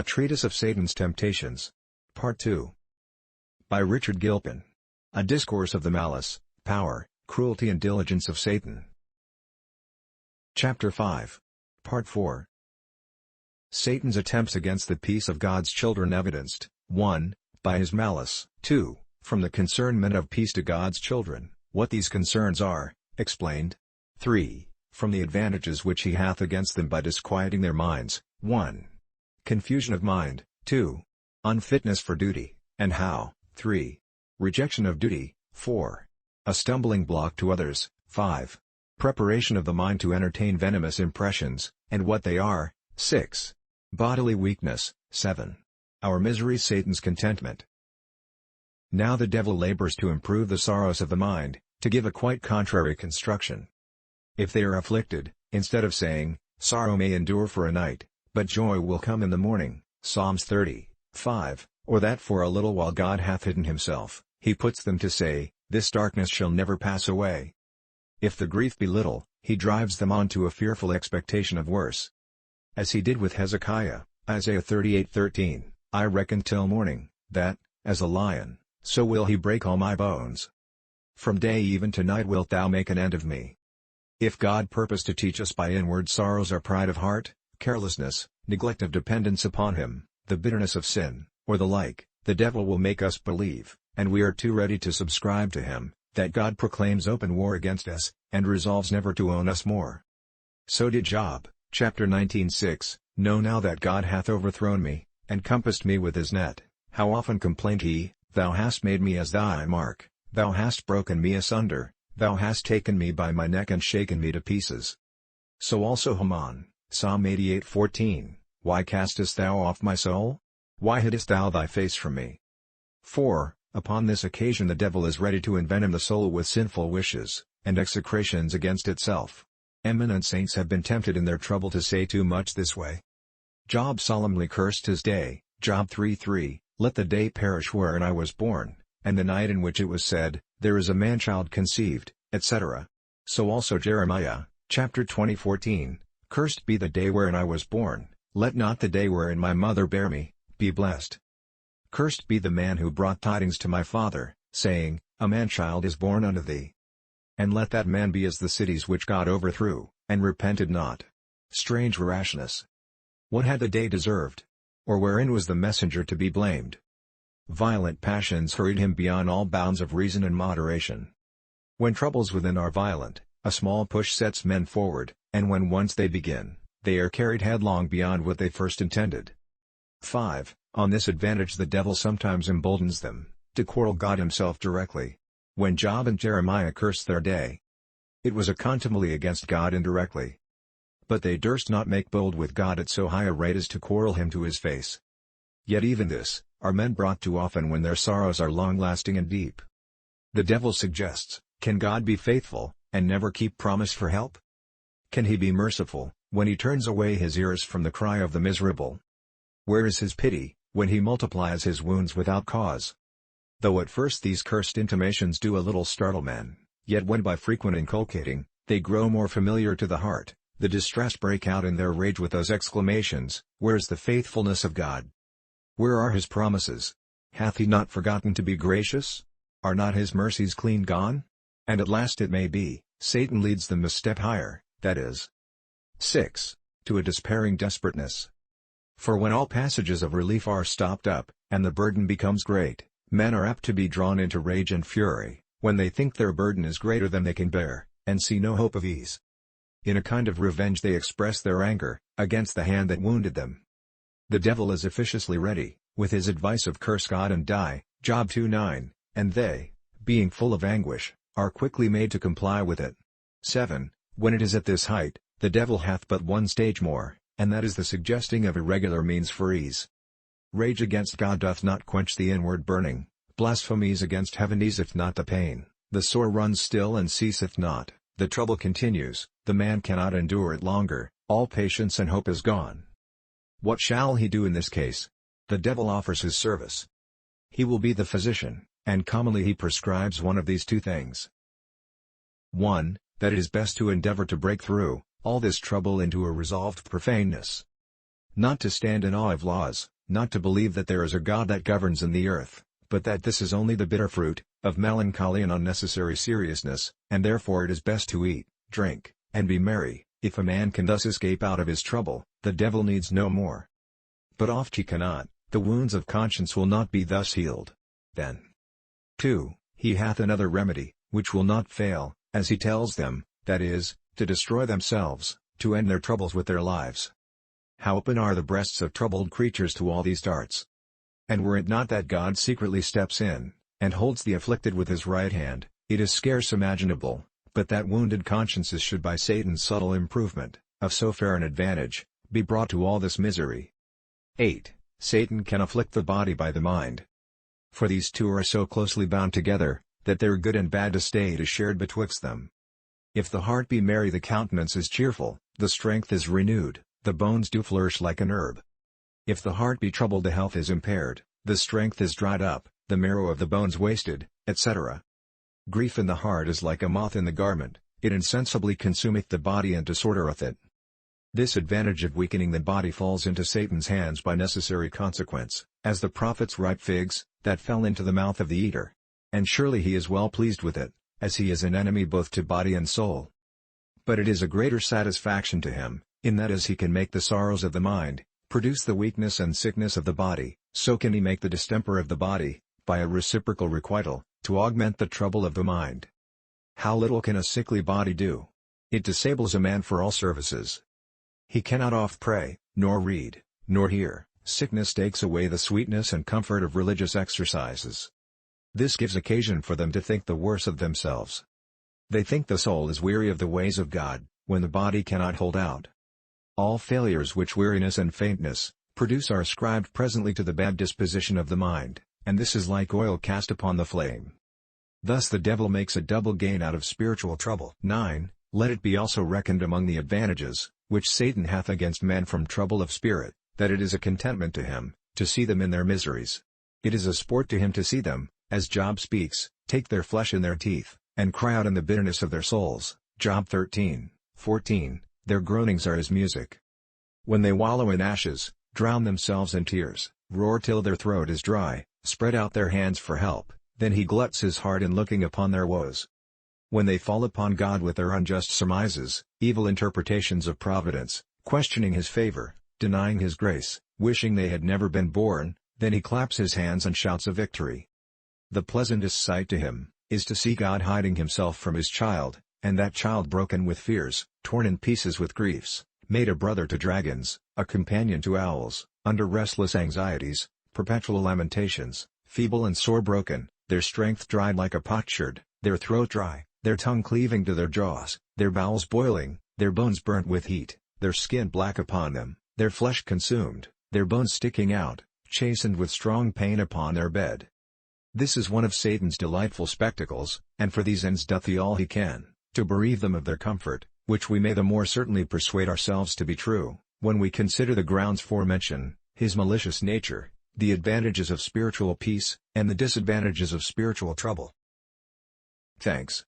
A Treatise of Satan's Temptations. Part 2. By Richard Gilpin. A Discourse of the Malice, Power, Cruelty and Diligence of Satan. Chapter 5. Part 4. Satan's attempts against the peace of God's children evidenced, 1. By his malice, 2. From the concernment of peace to God's children, what these concerns are, explained. 3. From the advantages which he hath against them by disquieting their minds, 1. Confusion of mind, 2. Unfitness for duty, and how, 3. Rejection of duty, 4. A stumbling block to others, 5. Preparation of the mind to entertain venomous impressions, and what they are, 6. Bodily weakness, 7. Our miseries, Satan's contentment. Now the devil labors to improve the sorrows of the mind, to give a quite contrary construction. If they are afflicted, instead of saying, sorrow may endure for a night, but joy will come in the morning, Psalms 30:5, or that for a little while God hath hidden himself, he puts them to say, this darkness shall never pass away. If the grief be little, he drives them on to a fearful expectation of worse. As he did with Hezekiah, Isaiah 38:13, I reckon till morning, that, as a lion, so will he break all my bones. From day even to night wilt thou make an end of me. If God purpose to teach us by inward sorrows or pride of heart, carelessness, neglect of dependence upon him, the bitterness of sin, or the like, the devil will make us believe, and we are too ready to subscribe to him, that God proclaims open war against us, and resolves never to own us more. So did Job, chapter 19:6, know now that God hath overthrown me, and compassed me with his net. How often complained he, thou hast made me as thy mark, thou hast broken me asunder, thou hast taken me by my neck and shaken me to pieces. So also Haman, Psalm 88:14, why castest thou off my soul? Why hidest thou thy face from me? 4. Upon this occasion the devil is ready to envenom the soul with sinful wishes, and execrations against itself. Eminent saints have been tempted in their trouble to say too much this way. Job solemnly cursed his day, Job 3:3, let the day perish wherein I was born, and the night in which it was said, there is a man-child conceived, etc. So also Jeremiah, chapter 20:14, cursed be the day wherein I was born, let not the day wherein my mother bare me, be blessed. Cursed be the man who brought tidings to my father, saying, a man-child is born unto thee. And let that man be as the cities which God overthrew, and repented not. Strange rashness! What had the day deserved? Or wherein was the messenger to be blamed? Violent passions hurried him beyond all bounds of reason and moderation. When troubles within are violent, a small push sets men forward, and when once they begin, they are carried headlong beyond what they first intended. 5. On this advantage the devil sometimes emboldens them, to quarrel God himself directly. When Job and Jeremiah cursed their day, it was a contumely against God indirectly. But they durst not make bold with God at so high a rate as to quarrel him to his face. Yet even this, are men brought to often when their sorrows are long-lasting and deep. The devil suggests, can God be faithful, and never keep promise for help? Can he be merciful, when he turns away his ears from the cry of the miserable? Where is his pity, when he multiplies his wounds without cause? Though at first these cursed intimations do a little startle men, yet when by frequent inculcating, they grow more familiar to the heart, the distressed break out in their rage with those exclamations, where is the faithfulness of God? Where are his promises? Hath he not forgotten to be gracious? Are not his mercies clean gone? And at last it may be, Satan leads them a step higher, that is. 6. To a despairing desperateness. For when all passages of relief are stopped up, and the burden becomes great, men are apt to be drawn into rage and fury, when they think their burden is greater than they can bear, and see no hope of ease. In a kind of revenge they express their anger, against the hand that wounded them. The devil is officiously ready, with his advice of curse God and die, Job 2:9, and they, being full of anguish, are quickly made to comply with it. 7. When it is at this height, the devil hath but one stage more, and that is the suggesting of irregular means for ease. Rage against God doth not quench the inward burning, blasphemies against heaven easeth not the pain, the sore runs still and ceaseth not, the trouble continues, the man cannot endure it longer, all patience and hope is gone. What shall he do in this case? The devil offers his service. He will be the physician, and commonly he prescribes one of these two things. 1. That it is best to endeavor to break through all this trouble into a resolved profaneness. not to stand in awe of laws, not to believe that there is a God that governs in the earth, but that this is only the bitter fruit of melancholy and unnecessary seriousness, and therefore it is best to eat, drink, and be merry. If a man can thus escape out of his trouble, the devil needs no more. But oft he cannot, the wounds of conscience will not be thus healed. Then 2. He hath another remedy, which will not fail, as he tells them, that is, to destroy themselves, to end their troubles with their lives. How open are the breasts of troubled creatures to all these darts! And were it not that God secretly steps in, and holds the afflicted with his right hand, it is scarce imaginable, but that wounded consciences should by Satan's subtle improvement, of so fair an advantage, be brought to all this misery. 8. Satan can afflict the body by the mind. For these two are so closely bound together, that their good and bad estate is shared betwixt them. If the heart be merry, the countenance is cheerful, the strength is renewed, the bones do flourish like an herb. If the heart be troubled, the health is impaired, the strength is dried up, the marrow of the bones wasted, etc. Grief in the heart is like a moth in the garment, it insensibly consumeth the body and disordereth it. This advantage of weakening the body falls into Satan's hands by necessary consequence, as the prophet's ripe figs, that fell into the mouth of the eater. And surely he is well pleased with it, as he is an enemy both to body and soul. But it is a greater satisfaction to him, in that as he can make the sorrows of the mind produce the weakness and sickness of the body, so can he make the distemper of the body, by a reciprocal requital, to augment the trouble of the mind. How little can a sickly body do! It disables a man for all services. He cannot oft pray, nor read, nor hear. Sickness takes away the sweetness and comfort of religious exercises. This gives occasion for them to think the worse of themselves. They think the soul is weary of the ways of God, when the body cannot hold out. All failures which weariness and faintness produce are ascribed presently to the bad disposition of the mind, and this is like oil cast upon the flame. Thus the devil makes a double gain out of spiritual trouble. 9. Let it be also reckoned among the advantages, which Satan hath against men from trouble of spirit, that it is a contentment to him, to see them in their miseries. It is a sport to him to see them, as Job speaks, take their flesh in their teeth, and cry out in the bitterness of their souls. Job 13:14. Their groanings are as music. When they wallow in ashes, drown themselves in tears, roar till their throat is dry, spread out their hands for help, then he gluts his heart in looking upon their woes. When they fall upon God with their unjust surmises, evil interpretations of providence, questioning his favor, denying his grace, wishing they had never been born, then he claps his hands and shouts a victory. The pleasantest sight to him is to see God hiding himself from his child, and that child broken with fears, torn in pieces with griefs, made a brother to dragons, a companion to owls, under restless anxieties, perpetual lamentations, feeble and sore broken, their strength dried like a potsherd, their throat dry, their tongue cleaving to their jaws, their bowels boiling, their bones burnt with heat, their skin black upon them, their flesh consumed, their bones sticking out, chastened with strong pain upon their bed. This is one of Satan's delightful spectacles, and for these ends doth he all he can, to bereave them of their comfort, which we may the more certainly persuade ourselves to be true, when we consider the grounds forementioned, his malicious nature, the advantages of spiritual peace, and the disadvantages of spiritual trouble. Thanks.